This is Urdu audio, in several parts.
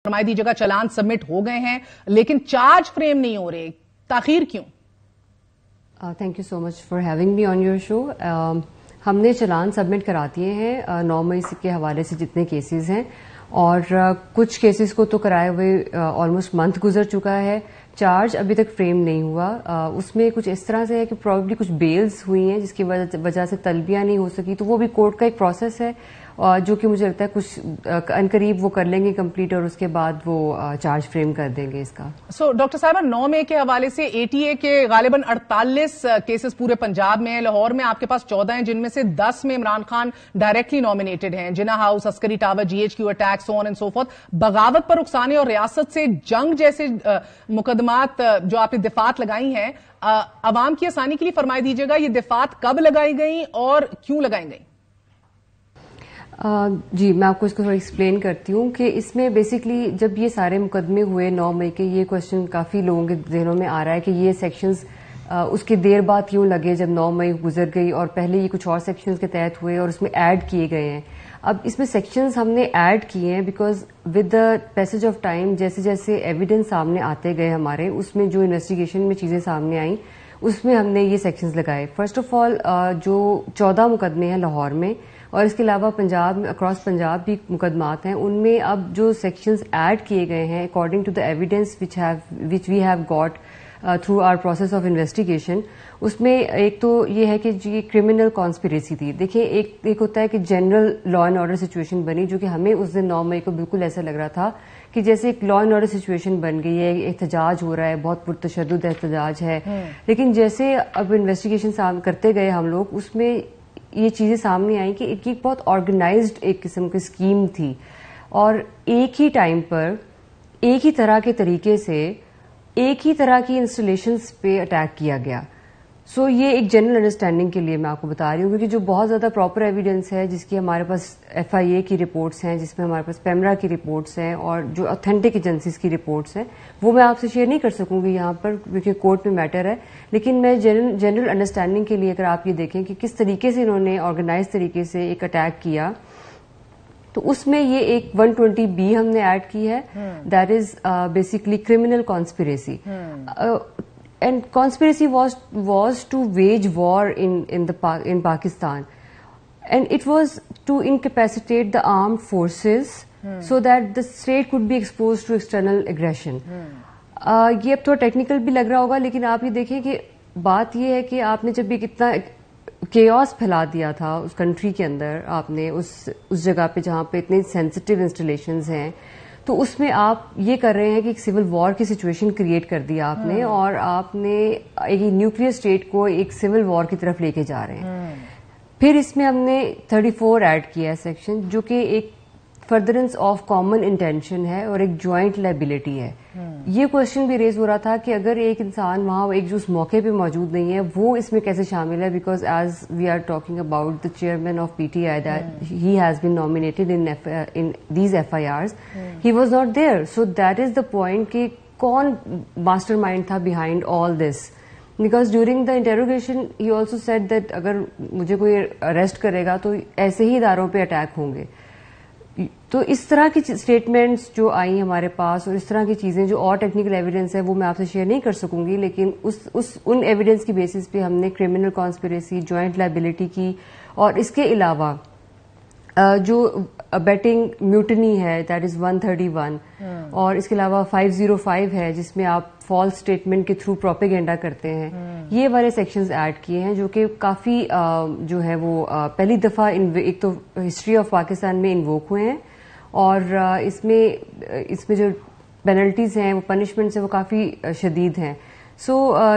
فرمائی دیجیے گا چلان سبمٹ ہو گئے ہیں لیکن چارج فریم نہیں ہو رہے, تاخیر کیوں؟ Thank you so much for having me on your show. ہم نے چلان سبمٹ کرا دیے ہیں 9 مئی کے حوالے سے جتنے کیسز ہیں, اور کچھ کیسز کو تو کرائے ہوئے آلموسٹ منتھ گزر چکا ہے. چارج ابھی تک فریم نہیں ہوا. اس میں کچھ اس طرح سے ہے کہ پرابیبلی کچھ بیلز ہوئی ہیں جس کی وجہ سے طلبیاں نہیں ہو سکی, تو وہ بھی کورٹ کا ایک پروسیس ہے جو کہ مجھے لگتا ہے کچھ عنقریب وہ کر لیں گے کمپلیٹ, اور اس کے بعد وہ چارج فریم کر دیں گے اس کا. سو ڈاکٹر صاحبہ 9 مئی کے حوالے سے ATA کے غالباً 48 کیسز پورے پنجاب میں ہیں. لاہور میں آپ کے پاس 14 ہیں جن میں سے 10 میں عمران خان ڈائریکٹلی نامینیٹڈ ہیں. جنا ہاؤس, عسکری tower, GHQ attack, so on and so forth. بغاوت پر رخصانے اور ریاست سے جنگ جیسے مقدمات جو آپ نے دفعات لگائی ہیں, عوام کی آسانی کے لیے فرمائی دیجیے گا یہ دفعات کب لگائی گئیں اور کیوں لگائی گئیں؟ جی میں آپ کو اس کو تھوڑا ایکسپلین کرتی ہوں کہ اس میں بیسکلی جب یہ سارے مقدمے ہوئے 9 مئی کے, یہ کوشچن کافی لوگوں کے ذہنوں میں آ رہا ہے کہ یہ سیکشنز اس کے دیر بعد کیوں لگے جب 9 مئی گزر گئی, اور پہلے یہ کچھ اور سیکشنز کے تحت ہوئے اور اس میں ایڈ کیے گئے ہیں. اب اس میں سیکشنز ہم نے ایڈ کیے ہیں because with the passage of time جیسے جیسے ایویڈنس سامنے آتے گئے ہمارے, اس میں جو انویسٹیگیشن میں چیزیں سامنے آئیں اس میں ہم نے یہ سیکشنز لگائے. فرسٹ آف آل جو 14 مقدمے ہیں لاہور میں, اور اس کے علاوہ پنجاب میں اکراس پنجاب بھی مقدمات ہیں, ان میں اب جو سیکشنز ایڈ کیے گئے ہیں according to the evidence which we have got through our process of investigation, اس میں ایک تو یہ ہے کہ یہ کرمنل کانسپریسی تھی. دیکھیں ایک ہوتا ہے کہ general law and order situation بنی, جو کہ ہمیں اس دن 9 مئی کو بالکل ایسا لگ رہا تھا کہ جیسے ایک لا اینڈ آرڈر سچویشن بن گئی ہے, احتجاج ہو رہا ہے, بہت پرتشدد احتجاج ہے. لیکن جیسے اب انویسٹیگیشن کرتے گئے ہم لوگ, اس میں یہ چیزیں سامنے آئیں کہ ایک بہت آرگنائزڈ ایک قسم کی اسکیم تھی, اور ایک ہی ٹائم پر ایک ہی طرح کے طریقے سے ایک ہی طرح کی انسٹالیشنز پہ اٹیک کیا گیا. سو یہ ایک جنرل انڈرسٹینڈنگ کے لیے میں آپ کو بتا رہی ہوں, کیونکہ جو بہت زیادہ پراپر ایویڈنس ہے جس کی ہمارے پاس FIA کی رپورٹس ہیں, جس میں ہمارے پاس پیمرا کی رپورٹس ہیں, اور جو اتھینٹک ایجنسیز کی رپورٹس ہیں, وہ میں آپ سے شیئر نہیں کر سکوں گی یہاں پر کیونکہ کورٹ میں میٹر ہے. لیکن میں جنرل انڈرسٹینڈنگ کے لیے اگر آپ یہ دیکھیں کہ کس طریقے سے انہوں نے آرگنائز طریقے سے ایک اٹیک کیا, تو اس میں یہ ایک 120B ہم نے ایڈ کی ہے, that is basically criminal conspiracy. And conspiracy was to wage war in Pakistan, and it was to incapacitate the armed forces so that the state could be exposed to external aggression. یہ اب تھوڑا ٹیکنیکل بھی لگ رہا ہوگا, لیکن آپ یہ دیکھیں کہ بات یہ ہے کہ آپ نے جب بھی کتنا کیوس پھیلا دیا تھا اس کنٹری کے اندر, آپ نے اس جگہ پہ جہاں پہ اتنے سینسٹیو انسٹالیشنز ہیں, تو اس میں آپ یہ کر رہے ہیں کہ ایک سول وار کی سچویشن کریٹ کر دیا آپ نے, اور آپ نے ایک نیوکلیر اسٹیٹ کو ایک سول وار کی طرف لے کے جا رہے ہیں. پھر اس میں ہم نے 34 ایڈ کیا ہے سیکشن, جو کہ ایک فردرنس آف کامن انٹینشن ہے اور ایک جوائنٹ لائبلٹی ہے. یہ کوشچن بھی ریز ہو رہا تھا کہ اگر ایک انسان وہاں ایک جو اس موقع پہ موجود نہیں ہے وہ اس میں کیسے شامل ہے, because as we are talking about the chairman of PTI that he has been nominated in these FIRs, he was not there. So that is the point کہ کون ماسٹر مائنڈ تھا behind all this, because during the interrogation he also said that اگر مجھے کوئی اریسٹ کرے گا تو ایسے ہی اداروں پہ اٹیک ہوں گے. تو اس طرح کی اسٹیٹمنٹس جو آئی ہمارے پاس, اور اس طرح کی چیزیں جو اور ٹیکنیکل ایویڈنس ہے وہ میں آپ سے شیئر نہیں کر سکوں گی, لیکن ان ایویڈنس کی بیسس پہ ہم نے کرمنل کانسپریسی, جوائنٹ لائبلٹی کی, اور اس کے علاوہ جو بیٹنگ میوٹنی ہے دیٹ از 131, اور اس کے علاوہ 505 ہے جس میں آپ فالس اسٹیٹمنٹ کے تھرو پروپیگینڈا کرتے ہیں. یہ والے سیکشنز ایڈ کیے ہیں جو کہ کافی جو ہے وہ پہلی دفعہ ایک تو ہسٹری آف پاکستان میں انووک ہوئے ہیں, اور اس میں جو پینلٹیز ہیں, وہ پنشمنٹس ہیں, وہ کافی شدید ہیں. سو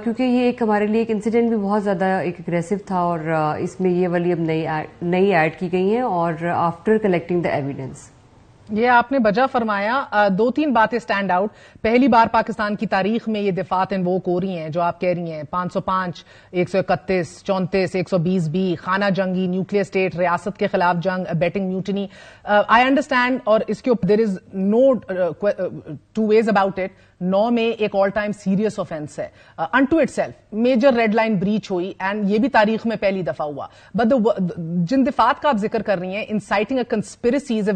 کیونکہ یہ ایک ہمارے لیے ایک انسیڈنٹ بھی بہت زیادہ ایک اگریسو تھا, اور اس میں یہ والی اب نئی ایڈ کی گئی ہیں, اور آفٹر کلیکٹنگ دا ایویڈنس. یہ آپ نے بجا فرمایا. 2-3 باتیں سٹینڈ آؤٹ. پہلی بار پاکستان کی تاریخ میں یہ دفعات انووک ہو رہی ہیں جو آپ کہہ رہی ہیں, 505, 131, 34, 120B, خانہ جنگی, نیوکلیر اسٹیٹ, ریاست کے خلاف جنگ, بیٹنگ میوٹنی. آئی انڈرسٹینڈ, اور اس کے اوپر there is no two ways about it. 9 میں ایک آل ٹائم سیریس آفینس ہے into itself, major red line breach ہوئی, اینڈ یہ بھی تاریخ میں پہلی دفعہ ہوا. بٹ جن دفعات کا آپ ذکر کر رہی ہیں, inciting a conspiracy is a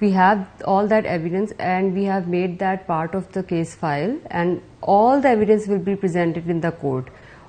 We have all that evidence and we have made that part of the case file and all the evidence will be presented in the court.